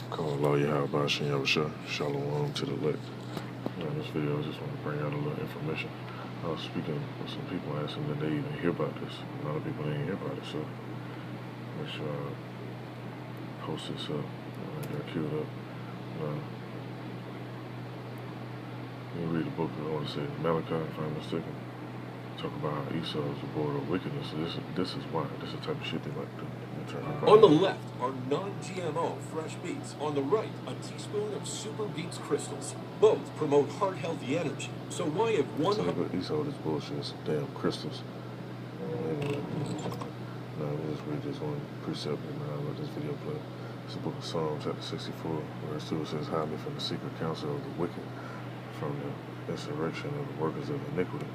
Call Allah Yahweh Shem Yahweh Shalom to the elect. In this video, I just want to bring out a little information. I was speaking with some people asking that they even hear about this. A lot of people didn't hear about it, so make sure I post this up. I got queued up. You can read the book, I want to say Malachi, if I'm mistaken. Talk about how Esau is the border of wickedness. This is why. This is the type of shit they like to turn about. On the left are non-GMO fresh beets. On the right, a teaspoon of super beets crystals. Both promote heart healthy energy. So why if one... Esau, this bullshit is some damn crystals. Anyway, now let me just read this one precept and I'll let this video play. It's the book of Psalms, chapter 64, verse 2. It says, "Hide me from the secret counsel of the wicked, from the insurrection of the workers of iniquity."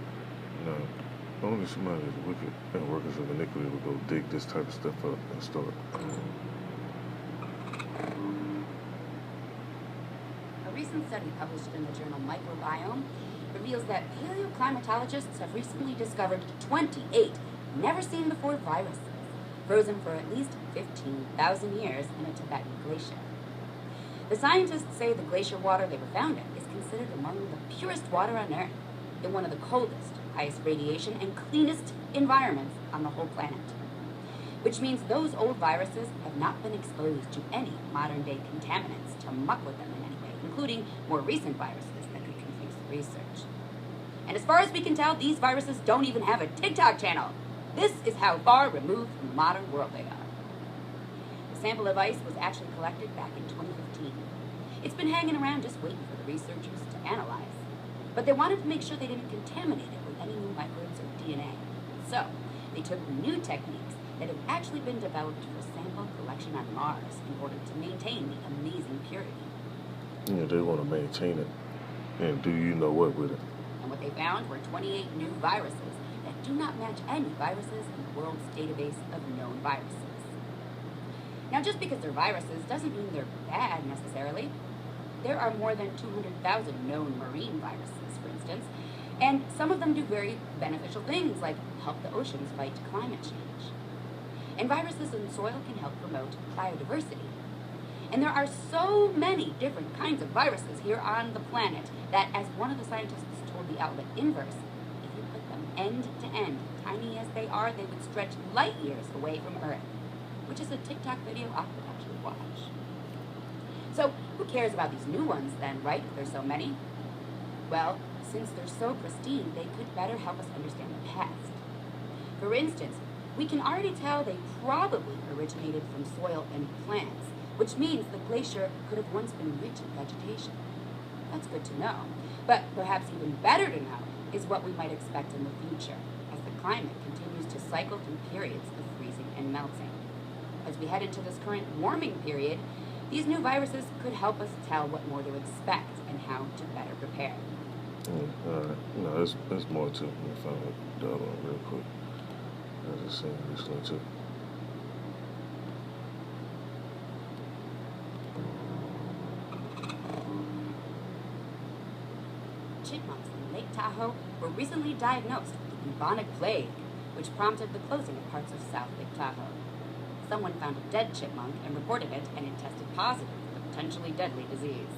Now, only somebody is wicked and workers of iniquity will go dig this type of stuff up and start. A recent study published in the journal Microbiome reveals that paleoclimatologists have recently discovered 28 never-seen-before viruses frozen for at least 15,000 years in a Tibetan glacier. The scientists say the glacier water they were found in is considered among the purest water on Earth, in one of the coldest, highest radiation, and cleanest environments on the whole planet. Which means those old viruses have not been exposed to any modern-day contaminants to muck with them in any way, including more recent viruses that could confuse the research. And as far as we can tell, these viruses don't even have a TikTok channel. This is how far removed from the modern world they are. The sample of ice was actually collected back in 2015. It's been hanging around just waiting for the researchers to analyze. But they wanted to make sure they didn't contaminate it with any new microbes or DNA. So, they took new techniques that have actually been developed for sample collection on Mars in order to maintain the amazing purity. Yeah, they want to maintain it. And do you know what with it? And what they found were 28 new viruses that do not match any viruses in the world's database of known viruses. Now, just because they're viruses doesn't mean they're bad necessarily. There are more than 200,000 known marine viruses, for instance, and some of them do very beneficial things like help the oceans fight climate change. And viruses in soil can help promote biodiversity. And there are so many different kinds of viruses here on the planet that, as one of the scientists told the outlet Inverse, if you put them end to end, tiny as they are, they would stretch light years away from Earth, which is a TikTok video I could actually watch. So, who cares about these new ones then, right? There's so many. Well, since they're so pristine, they could better help us understand the past. For instance, we can already tell they probably originated from soil and plants, which means the glacier could have once been rich in vegetation. That's good to know. But perhaps even better to know is what we might expect in the future, as the climate continues to cycle through periods of freezing and melting. As we head into this current warming period, these new viruses could help us tell what more to expect and how to better prepare. Alright. No, there's more to it. Let me find the other one real quick. I was just saying this one too. Chipmunks in Lake Tahoe were recently diagnosed with the Bubonic plague, which prompted the closing of parts of South Lake Tahoe. Someone found a dead chipmunk and reported it, and it tested positive for the potentially deadly disease.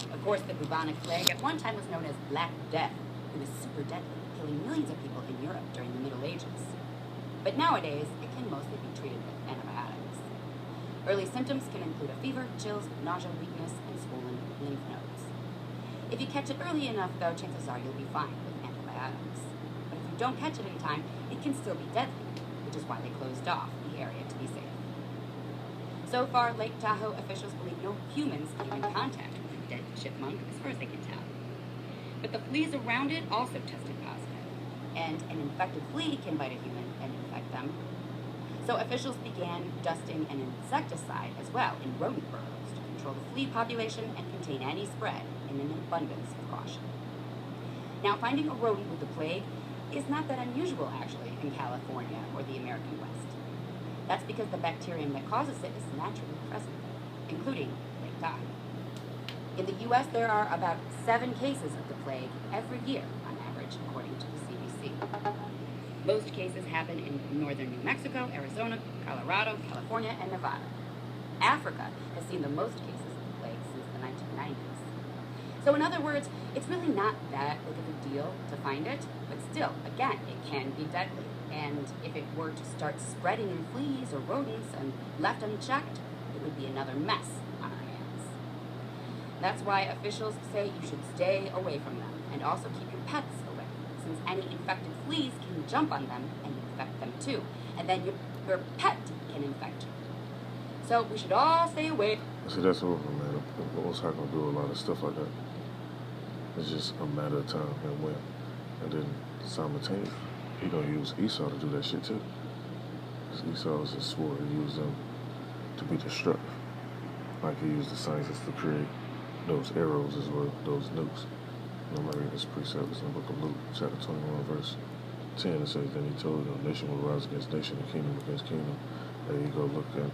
Of course, the bubonic plague at one time was known as Black Death. It was super deadly, killing millions of people in Europe during the Middle Ages. But nowadays, it can mostly be treated with antibiotics. Early symptoms can include a fever, chills, nausea, weakness, and swollen lymph nodes. If you catch it early enough, though, chances are you'll be fine with antibiotics. But if you don't catch it in time, it can still be deadly, which is why they closed off the area to be safe. So far, Lake Tahoe officials believe no humans came in contact with the dead chipmunk, as far as they can tell. But the fleas around it also tested positive, and an infected flea can bite a human and infect them. So officials began dusting an insecticide as well in rodent burrows to control the flea population and contain any spread in an abundance of caution. Now, finding a rodent with the plague is not that unusual, actually, in California or the American West. That's because the bacterium that causes it is naturally present, including Lake Tahoe. In the U.S., there are about 7 cases of the plague every year, on average, according to the CDC. Most cases happen in northern New Mexico, Arizona, Colorado, California, and Nevada. Africa has seen the most cases of the plague since the 1990s. So in other words, it's really not that big of a deal to find it, but still, again, it can be deadly. And if it were to start spreading in fleas or rodents and left unchecked, it would be another mess on our hands. That's why officials say you should stay away from them and also keep your pets away, since any infected fleas can jump on them and infect them too, and then your pet can infect you. So we should all stay away. See, that's over, man. Most not gonna do a lot of stuff like that. It's just a matter of time and when. And then simultaneously, he gonna use Esau to do that shit too. Because Esau is a sword. He used them to be destructive. Like he used the scientists to create those arrows as well, those nukes. And I'm reading this precept. It's in the book of Luke, chapter 21, verse 10. It says, then he told them, nation will rise against nation and kingdom against kingdom. There you go look at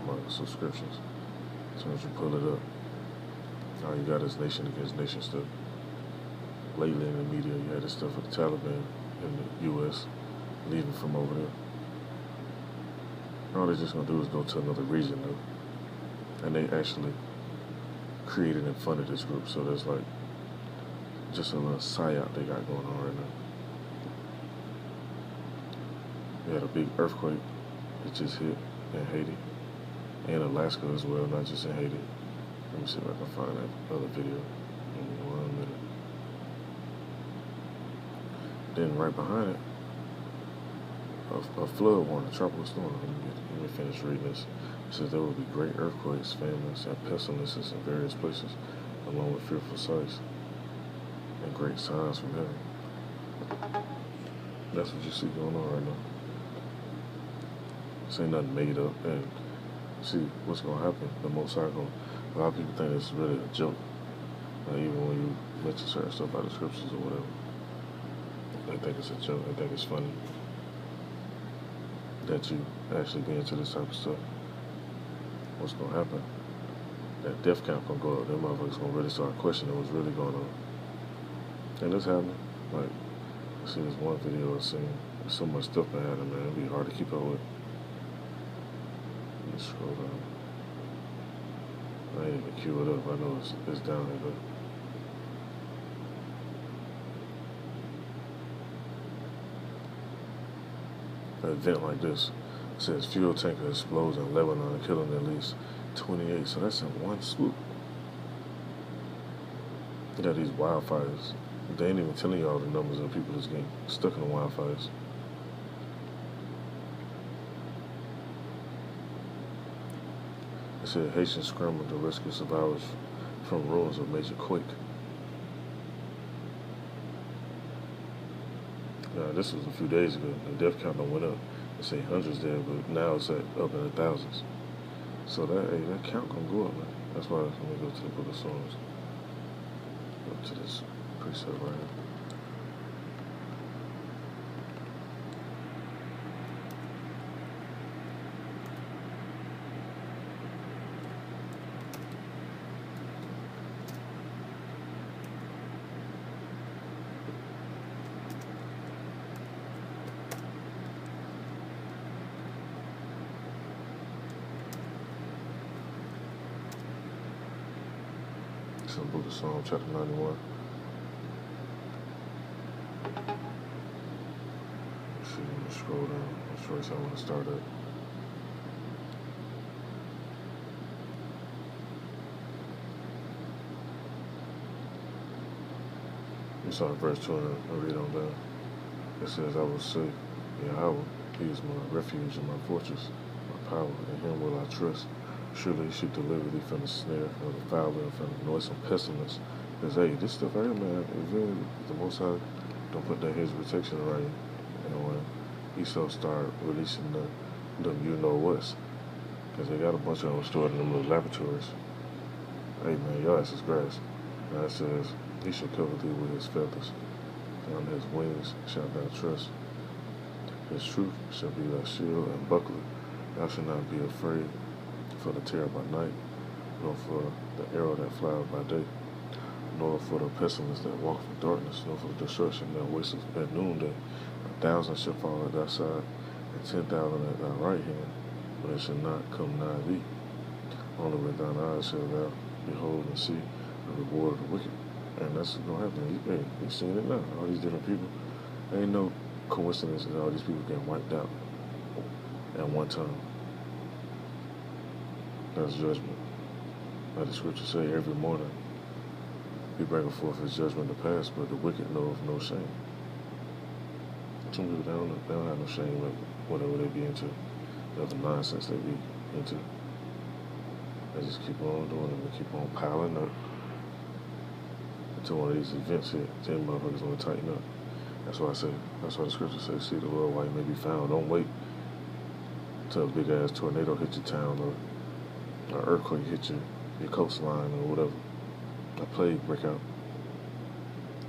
my subscriptions. As soon as you pull it up, all you got is nation against nation stuff. Lately in the media, you had this stuff with the Taliban in the U.S. leaving from over there. All they're just going to do is go to another region, though. And they actually created and funded this group, so there's like just a little psyop they got going on right now. We had a big earthquake that just hit in Haiti and Alaska as well, not just in Haiti. Let me see if I can find that other video in 1 minute. Then right behind it, a flood warning, a tropical storm. Let me finish reading this. It says there will be great earthquakes, famines, and pestilences in various places, along with fearful sights and great signs from heaven. That's what you see going on right now. This ain't nothing made up, and see what's gonna happen. The Most High gonna. A lot of people think it's really a joke. Like even when you mention certain stuff about the scriptures or whatever, they think it's a joke. They think it's funny that you actually be into this type of stuff. What's gonna happen? That death count gonna go up. Them motherfuckers gonna really start questioning what's really going on. And this happening. Like, I see this one video I seen. There's so much stuff been happening, man. It'd be hard to keep up with. Let me scroll down. I ain't even queue it up. I know it's down there, but an event like this, it says fuel tanker explodes in Lebanon, killing at least 28. So that's in one swoop. You got these wildfires. They ain't even telling you all the numbers of people that's getting stuck in the wildfires. It said Haitians scrambled to rescue survivors from ruins of major quake. Now, this was a few days ago. The death count went up. They say hundreds there, but now it's up in the thousands. So that count gonna go up, man. That's why let me go to the book of Psalms. Go to this precept right here. It's in the book of Psalms, chapter 91. Let's see, let me scroll down. Which verse I want to start at. We start at verse 2 and I'll read on down. It says, I will say, Yahweh, he is my refuge and my fortress, my power, in him will I trust. Surely he should deliver thee from the snare of the fowler and from the noisome pestilence. Because, hey, this stuff right here, man, is really, the Most High don't put that his protection around you. And when Esau started releasing them you-know-whats, because they got a bunch of them stored in them little laboratories. Hey, man, your ass is grass. Now it says, he shall cover thee with his feathers. And on his wings shalt thou trust. His truth shall be thy shield and buckler. Thou shalt not be afraid for the terror by night, nor for the arrow that flieth by day, nor for the pestilence that walketh in darkness, nor for the destruction that wasteth at noonday. 1,000 shall fall at thy side, and 10,000 at thy right hand, but it shall not come nigh thee. Only with thine eyes shalt thou behold and see the reward of the wicked. And that's what's going to happen. Hey, you're seeing it now. All these different people. There ain't no coincidence that all these people getting wiped out at one time. That's judgment. Like the scripture say, every morning he bringeth forth his judgment to pass, but the wicked know of no shame. Some people, they don't have no shame of whatever they be into, of the nonsense they be into. They just keep on doing it. They keep on piling up until one of these events hit. Then motherfuckers want to tighten up. That's why the scripture says, see the Lord while he may be found. Don't wait till a big ass tornado hit your town or an earthquake hit your coastline or whatever. A plague break out.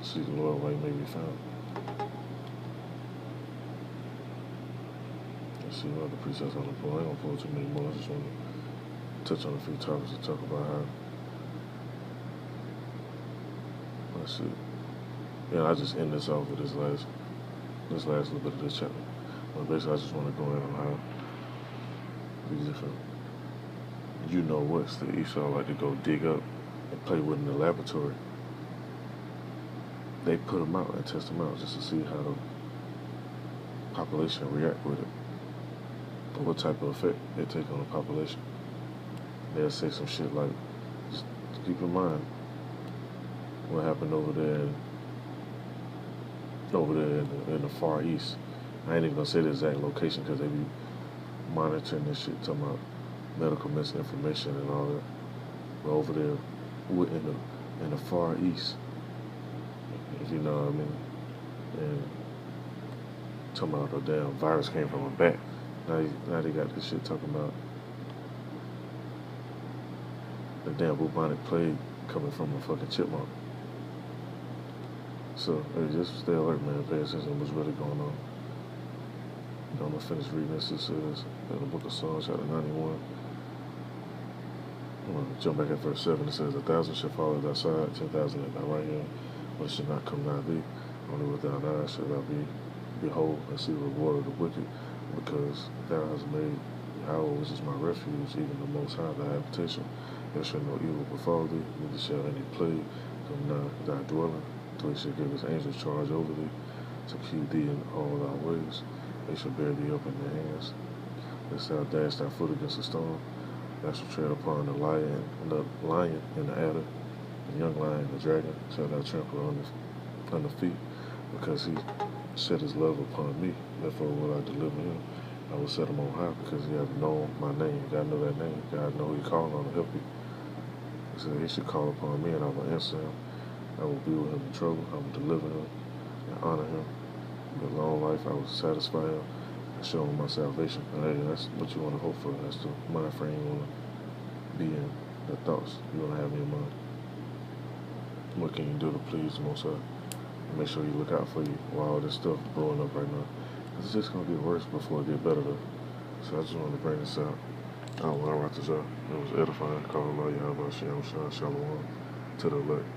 See the Lord while he may be found. Let's see what other precepts on the pull. I ain't gonna pull too many more. I just want to touch on a few topics to talk about how. Let's see. Yeah, I just end this off with this last little bit of this chapter. But basically, I just want to go in on how these different what's that Esau like to go dig up and play with in the laboratory. They put them out and test them out just to see how the population react with it, or what type of effect they take on the population. They'll say some shit like, just keep in mind what happened over there in the Far East. I ain't even gonna say the exact location because they be monitoring this shit, talking about medical misinformation and all that. But over there in the Far East, if you know what I mean, and talking about the damn virus came from a bat. Now they got this shit talking about the damn bubonic plague coming from a fucking chipmunk. So, hey, just stay alert, man. Pay attention to what's really going on. I'm gonna finish reading this. It says in the book of Psalms, chapter 91. I'm gonna jump back at verse 7. It says, 1,000 shall fall at thy side, 10,000 at thy right hand, but it shall not come nigh thee. Only with thine eyes shall thou behold and see the reward of the wicked, because thou hast made Yahweh, which is my refuge, even the Most High, thy habitation. There shall no evil befall thee, neither shall any plague come nigh thy dwelling. For he shall give his angels charge over thee, to keep thee in all thy ways. They shall bear thee up in their hands, lest thou dash thy foot against a stone. Thou shalt tread upon the lion and the adder, the young lion and the dragon shall thou trample on the feet, because he set his love upon me. Therefore will I deliver him. I will set him on high, because he hath known my name. You gotta know that name. You gotta know who you calling on to help you. He said he should call upon me, and I will answer him. I will be with him in trouble. I will deliver him and honor him. With long life I will satisfy him and show him my salvation. And hey, that's what you want to hope for. That's the mind frame you want to be in, the thoughts you want to have in your mind. What can you do to please the Most High? Make sure you look out for you while all this stuff is blowing up right now. Because it's just going to get worse before it get better though. So I just wanted to bring this out. I don't want to write this up. It was edifying. Call Allah Yahweh Shalom to the elect.